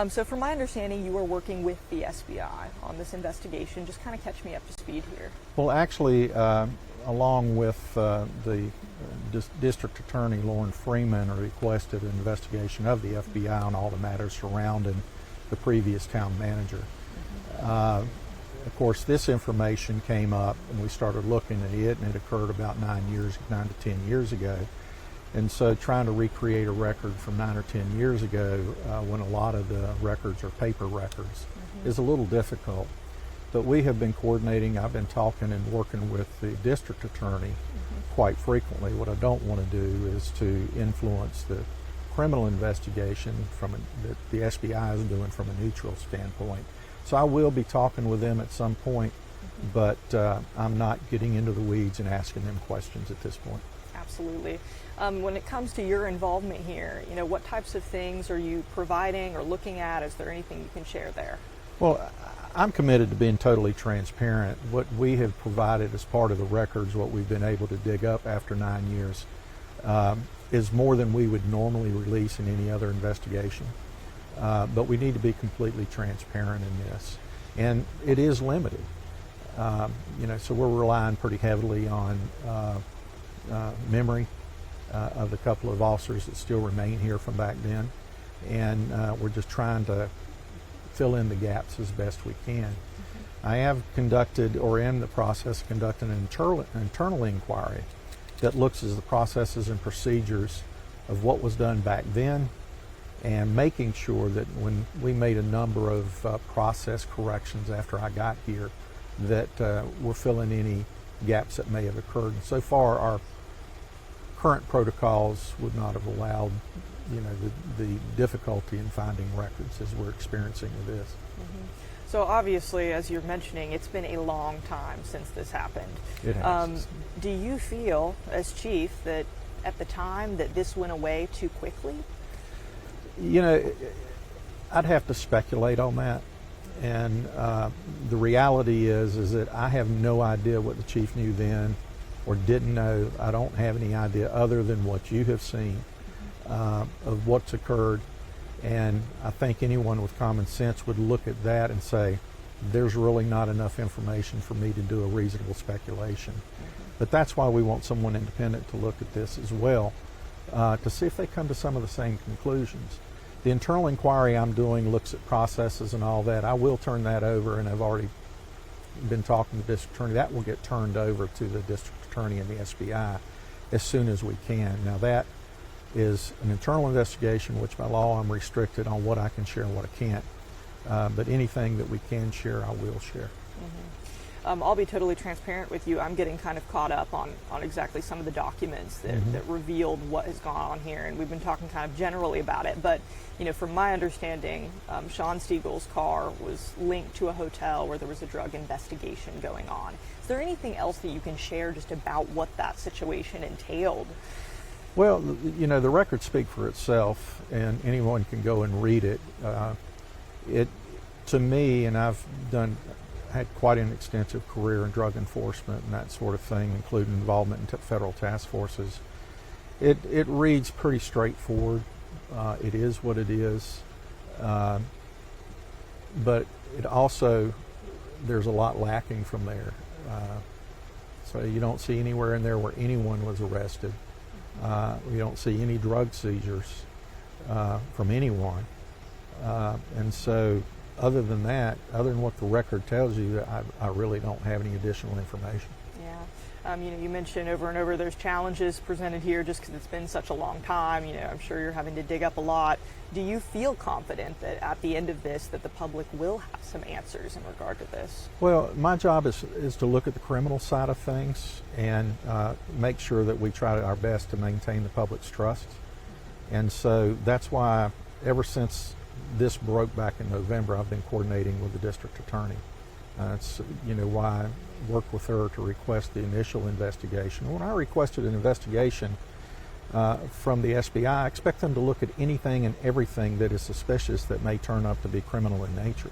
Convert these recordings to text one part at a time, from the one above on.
So from my understanding, you were working with the SBI on this investigation. Just kind of catch me up to speed here. Well, actually, along with the District Attorney Lorrin Freeman, requested an investigation of the FBI on all the matters surrounding the previous town manager. Of course, this information came up and we started looking at it, and it occurred about 9 to 10 years ago. And so trying to recreate a record from 9 or 10 years ago when a lot of the records are paper records is a little difficult. But we have been coordinating. I've been talking and working with the district attorney quite frequently. What I don't want to do is to influence the criminal investigation that the SBI is doing from a neutral standpoint. So I will be talking with them at some point, but I'm not getting into the weeds and asking them questions at this point. Absolutely. When it comes to your involvement here, what types of things are you providing or looking at? Is there anything you can share there? Well, I'm committed to being totally transparent. What we have provided as part of the records, what we've been able to dig up after 9 years, is more than we would normally release in any other investigation. But we need to be completely transparent in this. And it is limited. So we're relying pretty heavily on memory of the couple of officers that still remain here from back then. And we're just trying to fill in the gaps as best we can. I have conducted, or in the process of conducting, an internal inquiry that looks at the processes and procedures of what was done back then, and making sure that when we made a number of process corrections after I got here, that we're filling any gaps that may have occurred. And so far, our current protocols would not have allowed the difficulty in finding records as we're experiencing with this. So obviously, as you're mentioning, it's been a long time since this happened. It has. Do you feel, as chief, that at the time that this went away too quickly? I'd have to speculate on that. And the reality is that I have no idea what the chief knew then or didn't know. I don't have any idea other than what you have seen of what's occurred. And I think anyone with common sense would look at that and say, there's really not enough information for me to do a reasonable speculation. But that's why we want someone independent to look at this as well, to see if they come to some of the same conclusions. The internal inquiry I'm doing looks at processes and all that. I will turn that over, and I've already been talking to the district attorney. That will get turned over to the district attorney and the SBI as soon as we can. Now that is an internal investigation, which by law I'm restricted on what I can share and what I can't. But anything that we can share, I will share. I'll be totally transparent with you. I'm getting kind of caught up on exactly some of the documents that revealed what has gone on here, and we've been talking kind of generally about it. But from my understanding, Sean Stiegel's car was linked to a hotel where there was a drug investigation going on. Is there anything else that you can share just about what that situation entailed? Well, the records speak for itself, and anyone can go and read it. To me, and I've had quite an extensive career in drug enforcement and that sort of thing, including involvement in federal task forces. It reads pretty straightforward. It is what it is. But it also, there's a lot lacking from there. So you don't see anywhere in there where anyone was arrested. We don't see any drug seizures from anyone. And so other than that, other than what the record tells you, I really don't have any additional information. Yeah. You mentioned over and over there's challenges presented here just because it's been such a long time. I'm sure you're having to dig up a lot. Do you feel confident that at the end of this that the public will have some answers in regard to this? Well, my job is to look at the criminal side of things and make sure that we try our best to maintain the public's trust. And so that's why ever since this broke back in November, I've been coordinating with the district attorney. It's why I worked with her to request the initial investigation. When I requested an investigation from the SBI, I expect them to look at anything and everything that is suspicious that may turn up to be criminal in nature.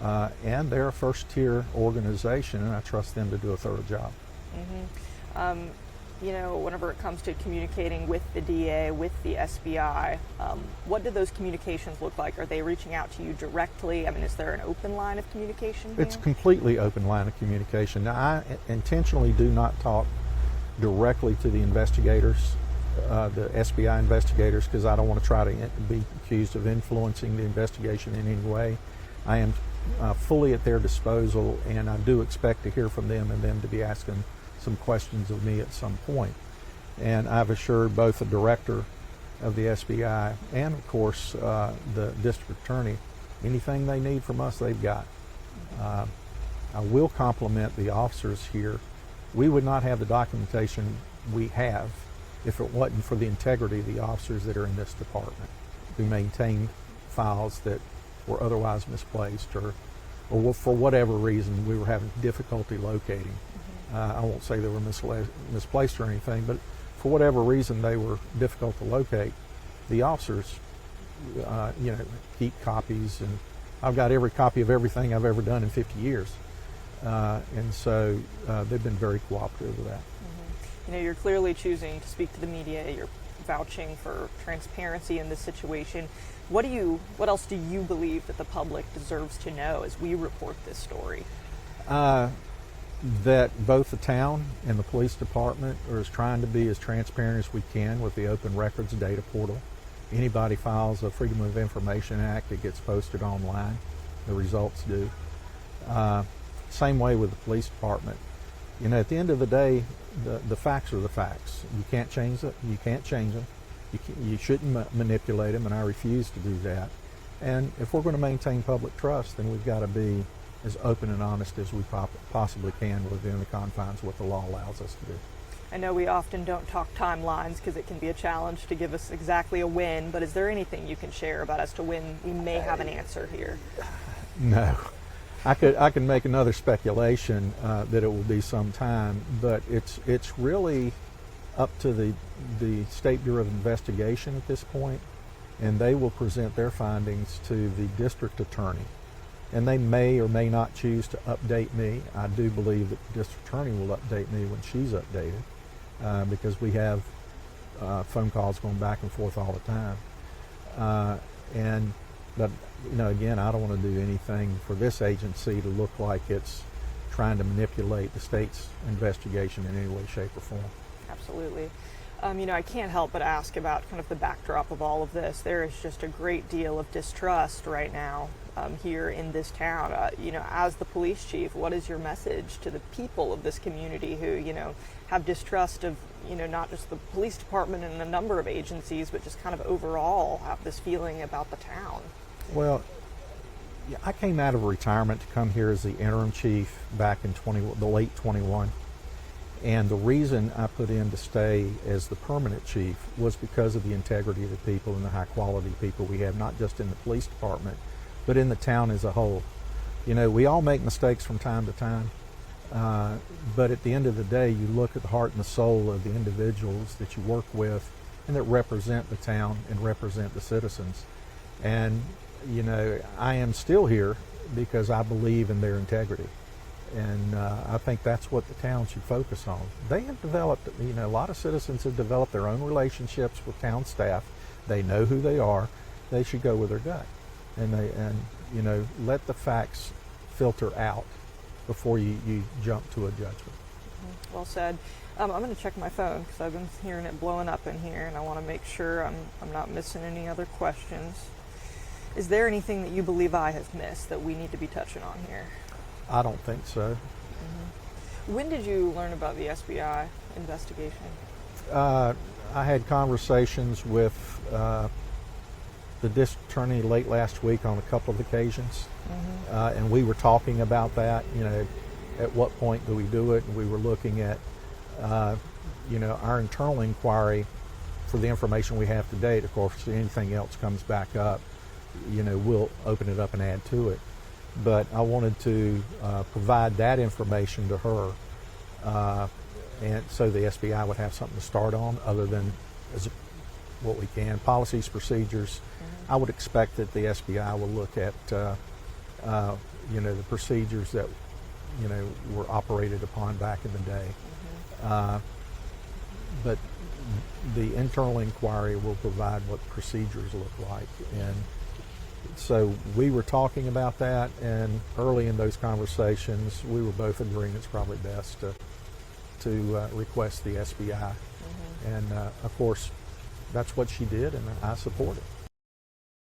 And they're a first-tier organization, and I trust them to do a thorough job. whenever it comes to communicating with the DA, with the SBI, what do those communications look like? Are they reaching out to you directly? I mean, is there an open line of communication here? It's completely open line of communication. Now, I intentionally do not talk directly to the investigators, the SBI investigators, because I don't want to try to be accused of influencing the investigation in any way. I am fully at their disposal, and I do expect to hear from them and them to be asking some questions of me at some point. And I've assured both the director of the SBI and, of course, the district attorney, anything they need from us, they've got. I will compliment the officers here. We would not have the documentation we have if it wasn't for the integrity of the officers that are in this department, who maintain files that were otherwise misplaced or for whatever reason we were having difficulty locating. I won't say they were misplaced or anything, but for whatever reason they were difficult to locate. The officers, keep copies, and I've got every copy of everything I've ever done in 50 years. And so they've been very cooperative with that. You're clearly choosing to speak to the media. You're vouching for transparency in this situation. What else do you believe that the public deserves to know as we report this story? That both the town and the police department are trying to be as transparent as we can with the Open Records data portal. Anybody files a Freedom of Information Act, it gets posted online. The results do. Same way with the police department. At the end of the day, the facts are the facts. You can't change it. You can't change them. You shouldn't manipulate them, and I refuse to do that. And if we're going to maintain public trust, then we've got to be as open and honest as we possibly can within the confines of what the law allows us to do. I know we often don't talk timelines because it can be a challenge to give us exactly a when, but is there anything you can share about as to when we may have an answer here? No. I can make another speculation that it will be some time, but it's really up to the State Bureau of Investigation at this point, and they will present their findings to the district attorney. And they may or may not choose to update me. I do believe that the district attorney will update me when she's updated, because we have phone calls going back and forth all the time. But again, I don't want to do anything for this agency to look like it's trying to manipulate the state's investigation in any way, shape, or form. Absolutely. I can't help but ask about kind of the backdrop of all of this. There is just a great deal of distrust right now here in this town. As the police chief, what is your message to the people of this community who, have distrust of, not just the police department and a number of agencies, but just kind of overall have this feeling about the town? Well, I came out of retirement to come here as the interim chief back in the late 21. And the reason I put in to stay as the permanent chief was because of the integrity of the people and the high quality people we have, not just in the police department, but in the town as a whole. We all make mistakes from time to time, but at the end of the day, you look at the heart and the soul of the individuals that you work with and that represent the town and represent the citizens. And, I am still here because I believe in their integrity. And I think that's what the town should focus on. They have developed, a lot of citizens have developed their own relationships with town staff. They know who they are. They should go with their gut. And let the facts filter out before you jump to a judgment. Well said. I'm going to check my phone because I've been hearing it blowing up in here, and I want to make sure I'm not missing any other questions. Is there anything that you believe I have missed that we need to be touching on here? I don't think so. When did you learn about the SBI investigation? I had conversations with the district attorney late last week on a couple of occasions, and we were talking about that. At what point do we do it? And we were looking at, our internal inquiry for the information we have to date. Of course, if anything else comes back up, we'll open it up and add to it. But I wanted to provide that information to her, and so the SBI would have something to start on other than what we can. Policies, procedures. I would expect that the SBI will look at, the procedures that, were operated upon back in the day. but the internal inquiry will provide what procedures look like. And so we were talking about that, and early in those conversations, we were both agreeing it's probably best to request the SBI. And of course, that's what she did, and I support it.